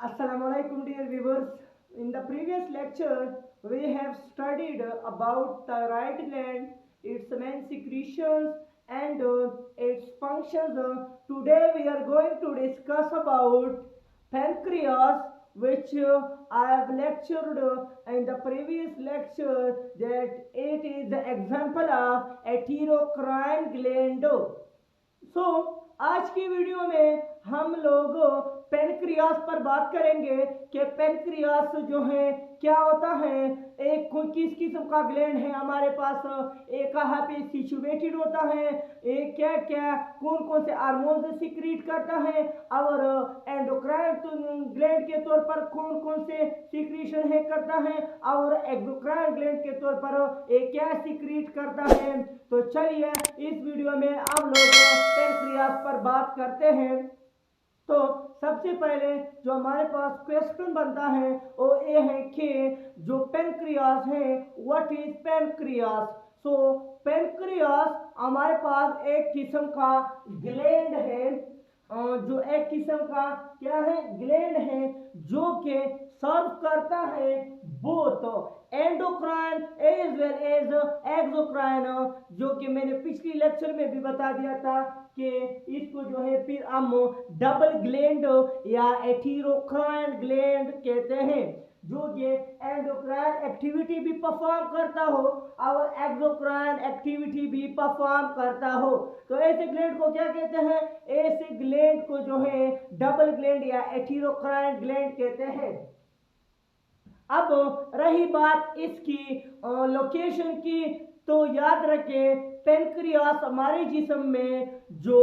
Assalamualaikum dear viewers. In the previous lecture, we have studied about thyroid gland, its main secretions and its functions. Today we are going to discuss about pancreas, which I have lectured in the previous lecture that it is the example of endocrine gland. आज की video में हम लोग pancreas पर बात करेंगे कि pancreas जो है क्या होता है, एक किस किस्म का ग्लैंड है हमारे पास, एक कहाँ पे सिचुएटेड होता है, एक क्या क्या कौन कौन से हार्मोन्स सिक्रीट करता है, और एंडोक्राइन ग्लैंड के तौर पर कौन कौन से सिक्रीशन है करता है, और एक्सोक्राइन ग्लैंड के तौर पर एक क्या सिक्रीट करता है। तो चलिए इस वीडियो में आप लोग पेनक्रियास पर बात करते हैं। तो सबसे पहले जो हमारे पास क्वेश्चन बनता है वो ये है कि जो पेनक्रियास है, what is pancreas. So pancreas हमारे पास एक किस्म का ग्लैंड है, जो एक किस्म का क्या है, ग्लैंड है, जो कि सर्व करता है both endocrine as well as exocrine, जो कि मैंने पिछली लेक्चर में भी बता दिया था कि इसको जो है फिर हम डबल ग्लैंड या एथीरोक्राइन ग्लैंड कहते हैं, जो ये एंडोक्राइन एक्टिविटी भी परफॉर्म करता हो और एक्सोक्राइन एक्टिविटी भी परफॉर्म करता हो। तो ऐसे ग्लैंड को क्या कहते हैं, ऐसे ग्लैंड को जो है डबल ग्लैंड या एथीरोक्राइन ग्लैंड कहते हैं। अब रही बात इसकी लोकेशन की, तो याद रखें पेनक्रियास हमारे जिस्म में जो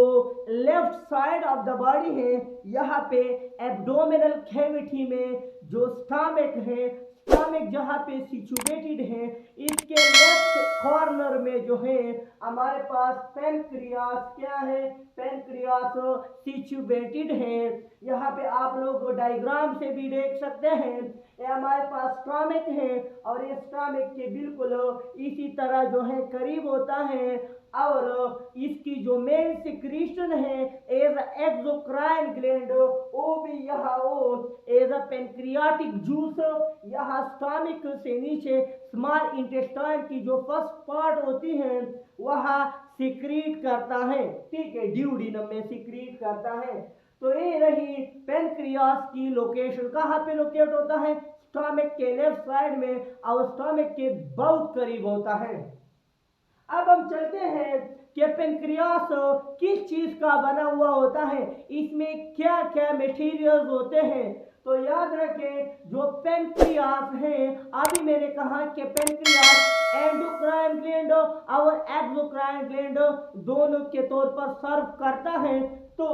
left side of the body है, यहाँ पे एब्डोमिनल कैविटी में जो स्टमक है, स्टमक जहाँ पे सिचुएटेड है, इसके लेफ्ट कॉर्नर में जो है हमारे पास पेनक्रियास क्या है, पेनक्रियास सिचुएटेड है। यहाँ पे आप लोग डायग्राम से भी देख सकते हैं, ये हमारे पास स्टमक है और ये स्टमक के बिल्कुल इसी तरह जो है करीब होता है, और इसकी जो मेन सिक्रीशन है एज एक्सोक्राइन ग्लैंड, वो भी यहाँ वो एज अ पेनक्रियाटिक जूस यहाँ स्टमक से नीचे स्मॉल इंटेस्टाइन की जो फर्स्ट पार्ट होती है वहाँ सिक्रीट करता है, ठीक है, ड्यूडेनम में सिक्रीट करता है। तो ये रही पेनक्रियास की लोकेशन, कहाँ पे लोकेट होता है, स्टमक के लेफ्ट साइड में और स्टमक के बहुत करीब होता है। अब हम चलते हैं कि पेनक्रियास किस चीज का बना हुआ होता है, इसमें क्या क्या मटेरियल्स होते हैं। तो याद रखें जो पेनक्रियास है, अभी मैंने कहा कि पेनक्रियास एंडोक्राइन ग्लैंड और एक्सोक्राइन ग्लैंड दोनों के तौर पर सर्व करता है। तो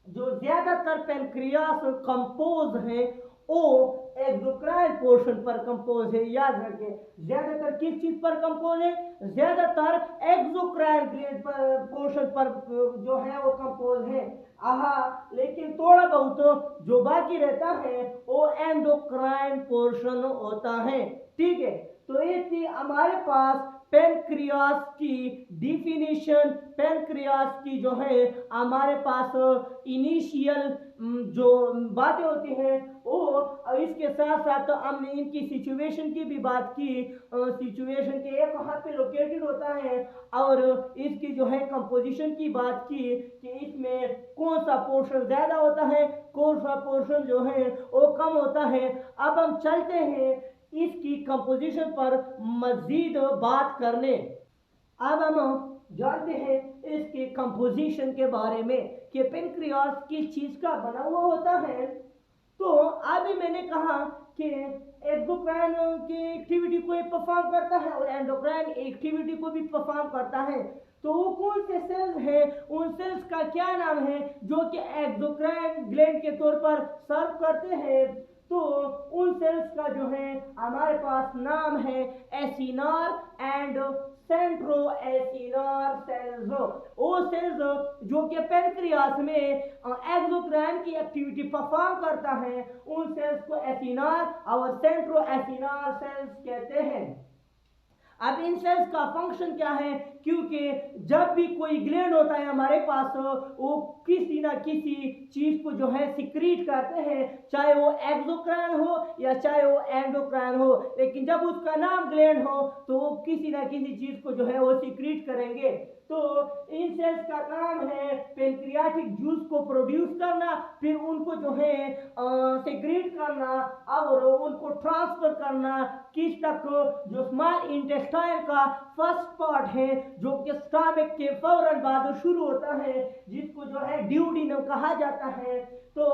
जो ज्यादातर पेनक्रियास कंपोज है वो एक्सोक्राइन पोर्शन पर कंपोज है। याद रखें ज्यादातर किस चीज पर कंपोज है, ज्यादातर एक्सोक्राइन ग्लैंड पर पोर्शन पर जो है वो कंपोज है। लेकिन थोड़ा बहुत जो बाकी रहता है वो एंडोक्राइन पोर्शन होता है, ठीक है। तो ये थी हमारे पास पेनक्रियास की डिफिनीशन। पेनक्रियास की जो है हमारे पास इनिशियल जो बातें होती हैं वो, इसके साथ साथ हमने इनकी सिचुएशन की भी बात की, सिचुएशन के एक कहाँ पे लोकेटेड होता है, और इसकी जो है कंपोजिशन की बात की कि इसमें कौन सा पोर्शन ज्यादा होता है, कौन सा पोर्शन जो है वो कम होता है। अब हम चलते हैं इसकी कंपोजिशन पर मजीद बात करने। अब हम जानते हैं इसकी कंपोजिशन के बारे में कि पेनक्रियास किस चीज का बना हुआ होता है। तो अभी मैंने कहा कि एक्सोक्राइन की एक्टिविटी को परफॉर्म करता है और एंडोक्राइन एक्टिविटी को भी परफॉर्म करता है। तो वो कौन से सेल्स हैं, उन सेल्स का क्या नाम है जो कि एक्सोक्राइन ग्लैंड के तौर पर सर्व करते हैं। तो उन सेल्स का जो है हमारे पास नाम है एसिनार एंड सेंट्रोएसिनार सेल्स। वो सेल्स जो कि पेनक्रियास में एक्सोक्राइन की एक्टिविटी परफॉर्म करता है, उन सेल्स को एसिनार और सेंट्रोएसिनार सेल्स कहते हैं। अब इन सेल्स का फंक्शन क्या है, क्योंकि जब भी कोई ग्लैंड होता है हमारे पास वो किसी ना किसी चीज को जो है सिक्रीट करते हैं, चाहे वो एक्सोक्राइन हो या चाहे वो एंडोक्राइन हो, लेकिन जब उसका नाम ग्लैंड हो तो वो किसी ना किसी चीज को जो है वो सिक्रीट करेंगे। तो इन सेल्स का काम है पेनक्रियाटिक जूस को प्रोड्यूस करना, फिर उनको जो है सिक्रीट करना और उनको ट्रांसफर करना किस तक, जो स्मॉल इंटेस्टाइन का फर्स्ट पार्ट है जो कि स्टमक के फौरन बाद शुरू होता है, जिसको जो है ड्यूडेनम कहा जाता है। तो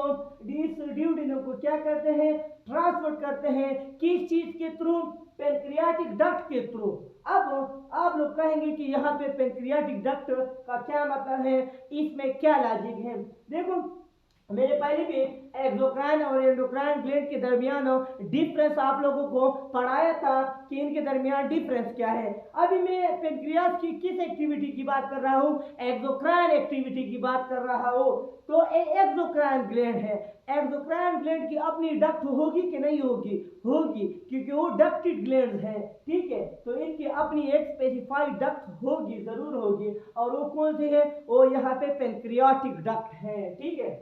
इस ड्यूडेनम को क्या करते हैं, ट्रांसफर करते हैं किस चीज के थ्रू, पेनक्रियाटिक डक्ट के थ्रू। अब आप लोग कहेंगे कि यहाँ पे पेनक्रियाटिक डक्ट का क्या मतलब है, इसमें क्या लॉजिक है। देखो मैंने पहले भी एक्सोक्राइन और एंडोक्राइन ग्लैंड के दरमियान डिफरेंस आप लोगों को पढ़ाया था कि इनके दरमियान डिफरेंस क्या है। अभी मैं पेनक्रियास की किस एक्टिविटी की बात कर रहा हूँ, एक्सोक्राइन एक्टिविटी की बात कर रहा हूँ। तो एक्सोक्राइन ग्लैंड है, एक्सोक्राइन ग्लैंड की अपनी डक्ट होगी कि नहीं होगी, होगी, क्योंकि वो डक्टेड ग्लैंड है, ठीक है। तो इनकी अपनी एक स्पेसिफाइड डक्ट होगी, जरूर होगी, और वो कौन सी है, वो यहाँ पे पेनक्रियाटिक डक्ट है, ठीक है।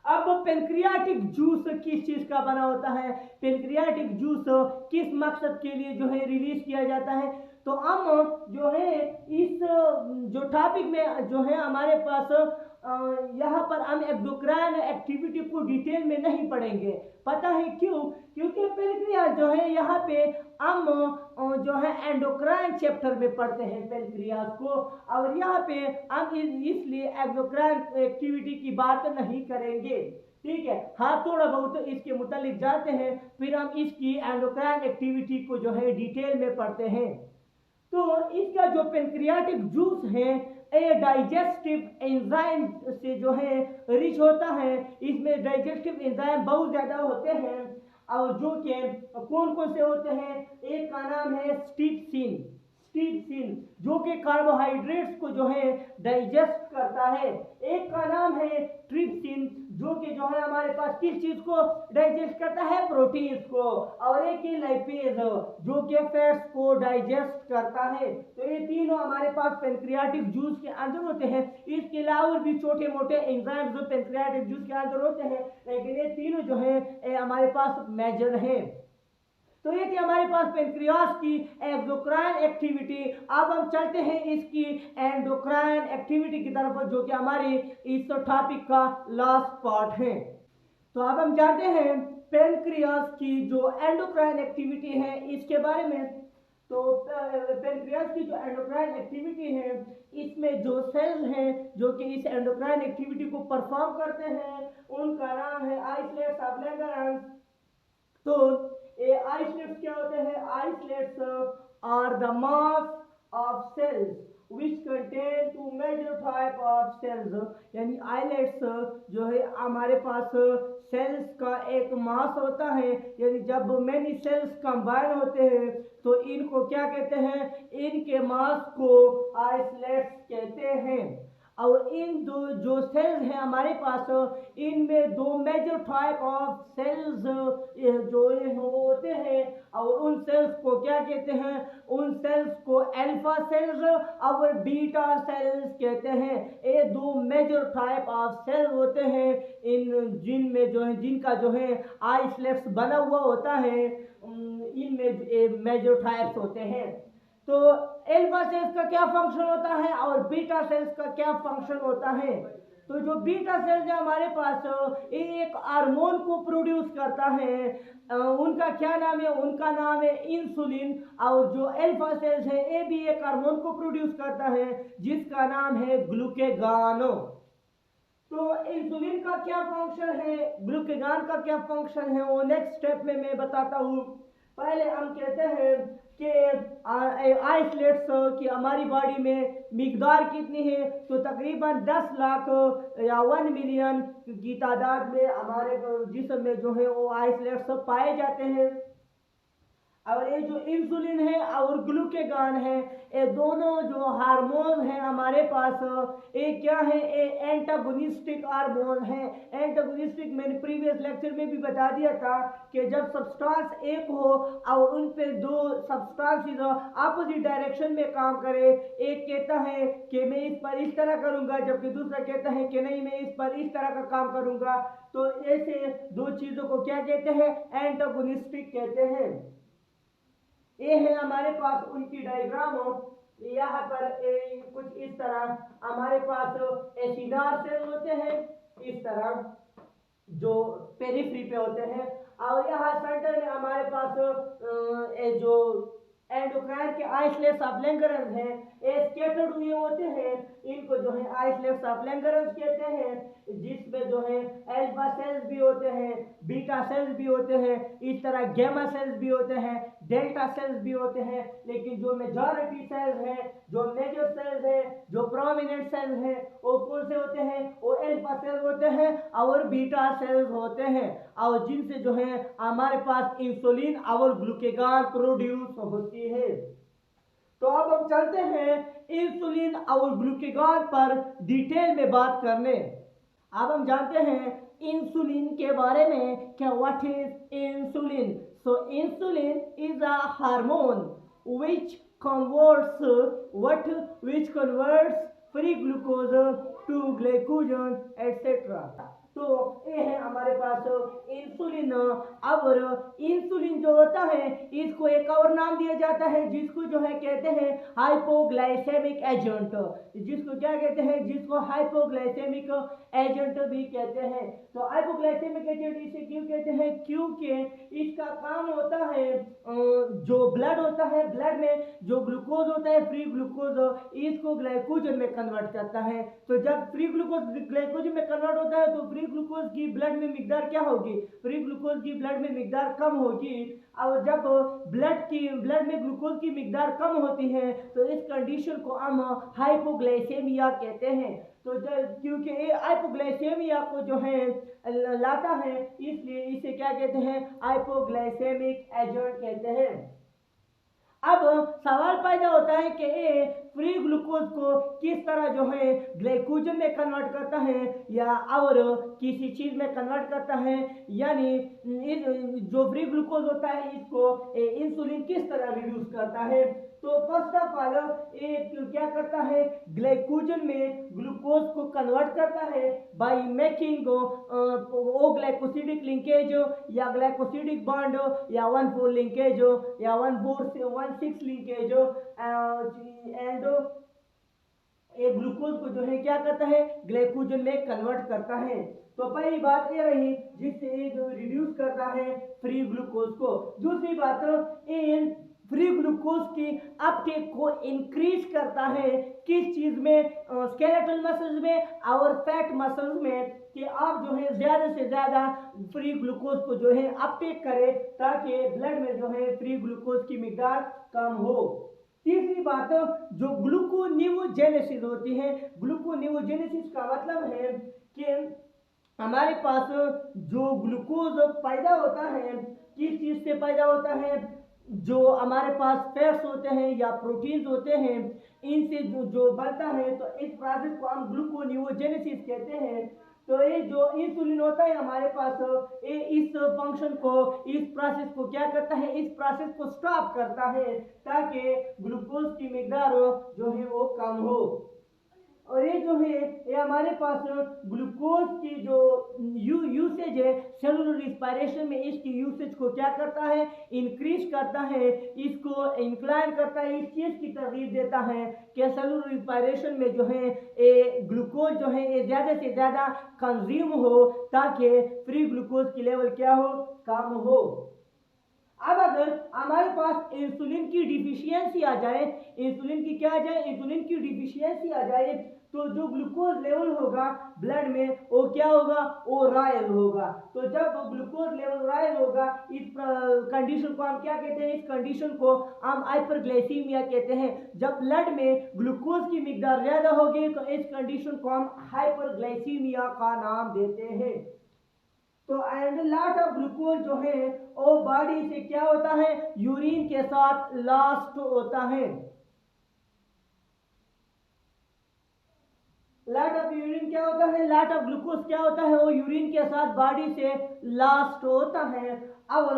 अब पेनक्रियाटिक जूस किस चीज का बना होता है, पेनक्रियाटिक जूस किस मकसद के लिए जो है रिलीज किया जाता है। तो हम जो है इस जो टॉपिक में जो है हमारे पास यहाँ पर हम एंडोक्राइन एक्टिविटी को डिटेल में नहीं पढ़ेंगे, पता है क्यों, क्योंकि पेनक्रियास जो है यहाँ पे हम जो है एंडोक्राइन चैप्टर में पढ़ते हैं पेनक्रियास को, और यहाँ पे हम इसलिए एंडोक्राइन एक्टिविटी की बात नहीं करेंगे, ठीक है। हाँ थोड़ा बहुत इसके मुतालिक जानते हैं, फिर हम इसकी एंडोक्राइन एक्टिविटी को जो है डिटेल में पढ़ते हैं। तो इसका जो पेनक्रियाटिक जूस है ये डाइजेस्टिव एंजाइम से जो है रिच होता है, इसमें डाइजेस्टिव एंजाइम बहुत ज़्यादा होते हैं, और जो कि कौन कौन से होते हैं, एक का नाम है स्ट्रिप्सिन, स्ट्रिप्सिन जो कि कार्बोहाइड्रेट्स को जो है डाइजेस्ट करता है, एक का नाम है ट्रिप्सिन जो कि जो है हमारे पास किस चीज को डाइजेस्ट करता है, प्रोटीन्स को, और एक है लाइपेज जो कि फैट्स को डाइजेस्ट करता है। तो ये तीनों हमारे पास पेनक्रियाटिक जूस के अंदर होते हैं। इसके अलावा भी छोटे मोटे एंजाइम जो पेनक्रियाटिक जूस के अंदर होते हैं, लेकिन ये तीनों जो है हमारे पास मेजर हैं। तो ये थी हमारे पास पेनक्रियास की एक्सोक्राइन एक्टिविटी। अब हम चलते हैं इसकी एंडोक्राइन एक्टिविटी की तरफ, जो कि हमारी इस टॉपिक का लास्ट पार्ट है। तो अब हम जानते हैं पेनक्रियास की जो एंडोक्राइन एक्टिविटी है इसके बारे में। तो पेनक्रियास की जो एंडोक्राइन एक्टिविटी है, इसमें जो सेल्स हैं जो कि इस एंडोक्राइन एक्टिविटी को परफॉर्म करते हैं, उनका नाम है आइसलेट्स ऑफ लैंगरहैंस। तो ये आइसलेट्स क्या होते हैं, islets are the mass of cells which contain two major type of cells, यानी आइसलेट्स जो है हमारे पास सेल्स का एक मास होता है, यानी जब मेनी सेल्स कंबाइन होते हैं तो इनको क्या कहते हैं, इनके मास को आइसलेट्स कहते हैं। और इन दो जो सेल्स हैं हमारे पास, इनमें दो मेजर टाइप ऑफ सेल्स जो होते हैं, और उन सेल्स को क्या कहते हैं, उन सेल्स को अल्फा सेल्स और बीटा सेल्स कहते हैं। ये दो मेजर टाइप ऑफ सेल होते हैं, इन जिनमें जो है जिनका जो है आइसलेट्स बना हुआ होता है, इनमें मेजर टाइप्स होते हैं। तो अल्फा सेल्स का क्या फंक्शन होता है और बीटा सेल्स का क्या फंक्शन होता है। तो जो बीटा सेल्स है हमारे पास, एक हार्मोन को प्रोड्यूस करता है, उनका क्या नाम है, उनका नाम है इंसुलिन। और जो अल्फा सेल्स है ये भी एक हार्मोन को प्रोड्यूस करता है जिसका नाम है ग्लूकेगॉन। तो इंसुलिन का क्या फंक्शन है, ग्लूकेगॉन का क्या फंक्शन है, वो नेक्स्ट स्टेप में मैं बताता हूँ। पहले हम कहते हैं कि आइसलेट्स की हमारी बॉडी में मिकदार कितनी है, तो तकरीबन 10 लाख या 1 मिलियन की तादाद में हमारे जिस्म में जो है वो आइसलेट्स पाए जाते हैं। और ये जो इंसुलिन है और ग्लूकेगॉन है, ये दोनों जो हार्मोन हैं हमारे पास, ये क्या है, ये एंटागोनिस्टिक हार्मोन है। एंटागोनिस्टिक मैंने प्रीवियस लेक्चर में भी बता दिया था कि जब सब्सटेंस एक हो और उन पे दो सब्सटेंसेस अपोजिट डायरेक्शन में काम करे, एक कहता है कि मैं इस पर इस तरह करूंगा जबकि दूसरा कहता है कि नहीं मैं इस पर इस तरह का काम करूंगा, तो ऐसे दो चीजों को क्या कहते हैं, एंटागोनिस्टिक कहते हैं। ये है हमारे पास उनकी डायग्राम हो, यहाँ पर कुछ इस तरह हमारे पास एसिडार सेल होते हैं, इस तरह जो पेरिफेरी पे होते हैं, और यहाँ सेंटर में हमारे पास जो एंडोक्राइन के आइसोलेट्स ऑफ लैंगरहंस हैं, ये स्कैटर्ड हुए होते हैं, इनको जो है आइसोलेट्स ऑफ लैंगरहंस कहते हैं, जिसमें जो है अल्फा सेल्स भी होते हैं, बीटा सेल्स भी होते हैं, इस तरह गामा सेल्स भी होते हैं, डेल्टा सेल्स भी होते हैं, लेकिन जो मेजॉरिटी सेल्स हैं, जो मेजर सेल्स हैं, जो प्रोमिनेंट सेल्स हैं, वो कौन से होते हैं, वो अल्फा सेल्स होते हैं और बीटा सेल्स होते हैं, और जिनसे जो है हमारे पास इंसुलिन और ग्लूकेगॉन प्रोड्यूस होती है। तो अब हम चलते हैं इंसुलिन और ग्लूकेगॉन पर डिटेल में बात करने। अब हम जानते हैं इंसुलिन के बारे में क्या, what is insulin. So insulin is a hormone which converts free glucose to glycogen etc. तो ये है हमारे पास इंसुलिन। अब इंसुलिन जो होता है इसको एक और नाम दिया जाता है जिसको जो है कहते हैं हाइपोग्लाइसेमिक एजेंट, जिसको क्या कहते हैं, जिसको हाइपोग्लाइसेमिक एजेंट भी कहते हैं। तो हाइपोग्लाइसेमिक एजेंट इसे क्यों कहते हैं, क्योंकि इसका काम होता है जो ब्लड होता है, ब्लड में जो ग्लूकोज होता है फ्री ग्लूकोज, इसको ग्लाइकोजन में कन्वर्ट करता है। तो जब फ्री ग्लूकोज ग्लाइकोजन में कन्वर्ट होता है तो फ्री ग्लूकोज की ब्लड में मिकदार क्या होगी, फ्री ग्लूकोज की ब्लड में मिकदार कम होगी, और जब ब्लड में ग्लूकोज की मिकदार कम होती है तो इस कंडीशन को हम हाइपोग्लाइसेमिया कहते हैं। तो क्योंकि ये हाइपोग्लाइसेमिया को जो है लाता है, इसलिए इसे क्या कहते हैं, हाइपोग्लाइसेमिक एजेंट कहते हैं। अब सवाल पैदा होता है कि ये फ्री ग्लूकोज को किस तरह जो है ग्लाइकोजन में कन्वर्ट करता है या और किसी चीज में कन्वर्ट करता है, यानी जो फ्री ग्लूकोज होता है इसको इंसुलिन किस तरह रिड्यूस करता है। तो फर्स्ट ऑफ ऑल ये क्या करता है, ग्लाइकोजन में ग्लूकोज को कन्वर्ट करता है by making O glycosidic linkage या ग्लाइकोसिडिक बॉन्ड या 1,4 लिंकेज या 1,4-1,6 लिंकेज, एंड ये ग्लूकोज को जो है क्या करता है, ग्लाइकोजन में कन्वर्ट करता है। तो पहली बात ये रही जिससे ये जो रिड्यूस करता है फ्री ग्लूकोज को। दूसरी बात, इन फ्री ग्लूकोज की अपटेक को इंक्रीज करता है किस चीज में, स्केलेटल मसल्स में और फैट मसल्स में, कि आप जो है ज्यादा से ज्यादा फ्री ग्लूकोज को जो है अपटेक करें ताकि ब्लड में जो है फ्री ग्लूकोज की मिकदार कम हो। तीसरी बात, जो ग्लूकोनियोजेनेसिस होती है, ग्लूकोनियोजेनेसिस का मतलब है कि हमारे पास जो ग्लूकोज पैदा होता है किस चीज से पैदा होता है, जो हमारे पास फैट्स होते हैं या प्रोटीन्स होते हैं, इनसे जो बनता है, तो इस प्रोसेस को हम ग्लूकोनियोजेनेसिस कहते हैं। तो ये जो इंसुलिन होता है हमारे पास, ये इस फंक्शन को, इस प्रोसेस को क्या करता है, इस प्रोसेस को स्टॉप करता है ताकि ग्लूकोज की मिकदार जो है वो कम हो। और ये जो है ये हमारे पास ग्लूकोज की जो यूसेज है सेलुलर रिस्पायरेशन में, इसकी यूसेज को क्या करता है, इंक्रीज करता है, इसको इंक्लाइन करता है, इस चीज की तरगीब देता है कि सेलुलर रिस्पायरेशन में जो है ये ग्लूकोज जो है ये ज्यादा से ज्यादा कंज्यूम हो ताकि फ्री ग्लूकोज की लेवल क्या हो, कम हो। अब अगर हमारे पास इंसुलिन की डिफिशियंसी आ जाए, इंसुलिन की क्या आ जाए, इंसुलिन की डिफिशियंसी आ जाए, तो जो ग्लूकोज लेवल होगा ब्लड में वो क्या होगा, वो राइज होगा। तो जब ग्लूकोज लेवल राइज होगा, इस कंडीशन को हम क्या कहते हैं, इस कंडीशन को हम हाइपरग्लाइसीमिया कहते हैं। जब ब्लड में ग्लूकोज की मिकदार ज्यादा होगी तो इस कंडीशन को हम हाइपरग्लाइसीमिया का नाम देते हैं। तो एंड लॉट ऑफ ग्लूकोज जो है वो बॉडी से क्या होता है, यूरिन के साथ लॉस्ट होता है। लॉट ऑफ यूरिन क्या होता है, लॉट ऑफ ग्लूकोज क्या होता है, वो यूरिन के साथ बॉडी से लॉस्ट होता है। और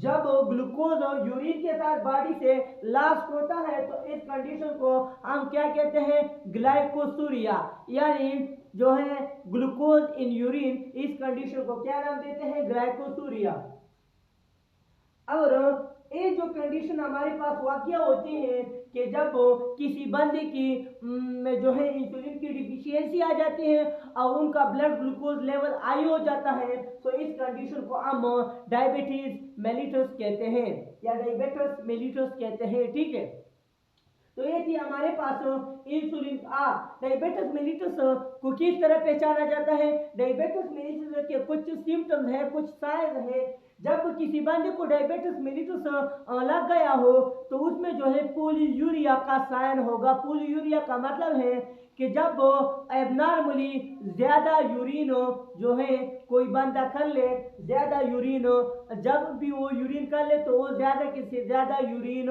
जब ग्लूकोज यूरिन के साथ बॉडी से लॉस्ट होता है तो इस कंडीशन को हम क्या कहते हैं, ग्लाइकोसूरिया, यानी जो है ग्लूकोज इन यूरिन, इस कंडीशन को क्या नाम देते हैं, ग्लाइकोसूरिया। और ये जो कंडीशन हमारे पास वाकया होती है कि जब किसी बंदे की में जो है इंसुलिन की डिफिशियंसी आ जाती है और उनका ब्लड ग्लूकोज लेवल हाई हो जाता है, तो इस कंडीशन को हम डायबिटीज मेलिटस कहते हैं या डायबिटीज मेलिटस कहते हैं। ठीक है, तो ये थी हमारे पास इंसुलिन। डायबिटीज मेलिटस को किस तरह पहचाना जाता है, डायबिटीज मेलिटस के कुछ सिम्टम्स है, कुछ साइंस है। जब किसी बंदे को डायबिटीज मेलिटस लग गया हो तो उसमें जो है पॉलीयूरिया का साइन होगा। पॉलीयूरिया का मतलब है कि जब एबनॉर्मली ज्यादा यूरिन जो है कोई बंदा कर ले, ज्यादा यूरिन, जब भी वो यूरिन कर ले तो वो ज्यादा से ज्यादा यूरिन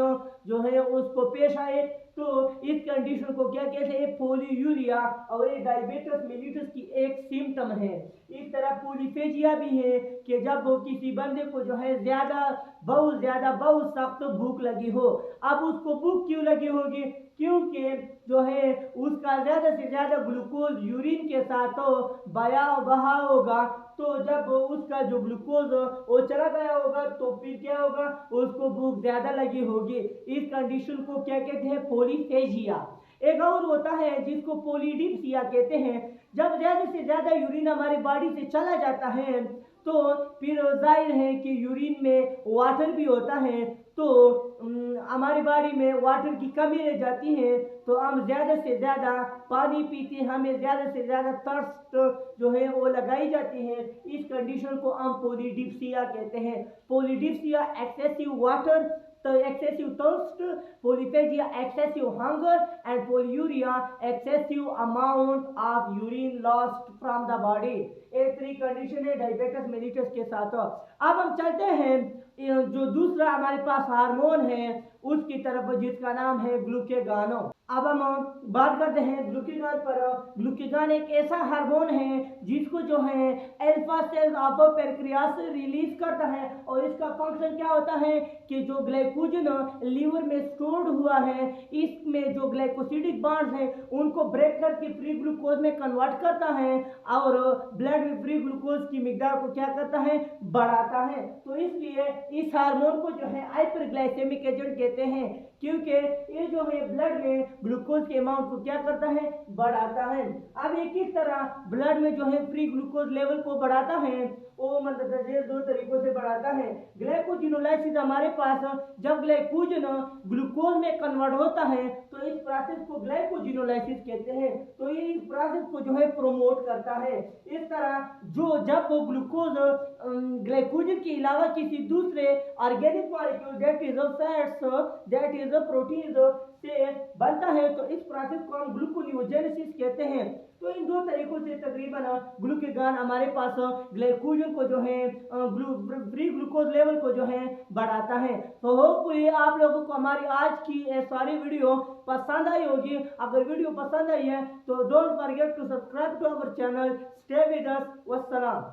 जो है उसको पेश आए, तो इस कंडीशन को क्या कहते हैं, पॉलीयूरिया। और ये डायबिटीज मेलिटस की एक सिम्टम है। इस तरह पॉलीफेजिया भी है कि जब वो किसी बंदे को जो है बहुत सख्त भूख लगी हो। अब उसको भूख क्यों लगी होगी, क्योंकि जो है उसका ज्यादा से ज्यादा ग्लूकोज यूरिन के साथ बहा होगा, तो जब उसका जो ग्लूकोज वो चला गया होगा तो फिर क्या होगा, उसको भूख ज्यादा लगी होगी। इस कंडीशन को क्या कहते हैं, पॉलीफेजिया। एक और होता है जिसको पॉलीडिप्सिया कहते हैं। जब ज्यादा से ज्यादा यूरिन हमारी बॉडी से चला जाता है तो फिर जाहिर है कि यूरिन में वाटर भी होता है, तो हमारी बॉडी में वाटर की कमी रह जाती है, तो हम ज्यादा से ज्यादा पानी पीते हैं, हमें ज्यादा से ज्यादा थर्स्ट जो है वो लगाई जाती है। इस कंडीशन को हम पॉलीडिप्सिया कहते हैं। पॉलीडिप्सिया एक्सेसिव वाटर, तो excessive thirst, polyphagia excessive hunger, and polyuria excessive amount of urine lost from the body। ये थ्री कंडीशन है डायबिटीज मेलिटस के साथ। अब हम चलते हैं जो दूसरा हमारे पास हार्मोन है उसकी तरफ, जिसका नाम है ग्लूकेगानो। अब हम बात करते हैं ग्लूकेगान पर। ग्लूकेगान एक ऐसा हार्मोन है जिसको जो है अल्फा सेल्स ऑफ पैंक्रियास से रिलीज करता है, और इसका फंक्शन क्या होता है कि जो ग्लाइकोजन लीवर में स्टोर्ड हुआ है, इसमें जो ग्लाइकोसिडिक बॉन्ड्स हैं उनको ब्रेक करके फ्री ग्लूकोज में कन्वर्ट करता है, और ब्लड में फ्री ग्लूकोज की मिकदार को क्या करता है, बढ़ाता है। तो इसलिए इस हार्मोन को जो है हाइपरग्लाइसेमिक एजेंट कहते हैं, क्योंकि ये जो है ब्लड में ग्लूकोज के अमाउंट को क्या करता है, बढ़ाता है। अब ये किस तरह ब्लड में जो है फ्री ग्लूकोज लेवल को बढ़ाता है, वो मतलब दो तरीकों से बढ़ाता है। ग्लाइकोजिनोलाइसिस हमारे पास जब ग्लाइकोजन ग्लूकोज में कन्वर्ट होता है तो इस प्रोसेस को ग्लाइकोजिनोलाइसिस कहते हैं। तो ये इस प्रोसेस को जो है प्रोमोट करता है। इस तरह जब वो ग्लूकोज ग्लाइकोजन के अलावा किसी दूसरे organic molecule that is fats, that is protein से बनता है, तो इस प्रोसेस को हम ग्लूकोनियोजेनेसिस कहते हैं। तो इन दो तरीकों से तकरीबन ग्लूकेगान हमारे पास ग्लाइकोजन को जो है फ्री ग्लूकोज लेवल को जो है बढ़ाता है। तो होपफुली आप लोगों को हमारी आज की सारी वीडियो पसंद आई होगी। अगर वीडियो पसंद आई है तो don't forget to subscribe to our channel. Stay with us. वस्सलाम।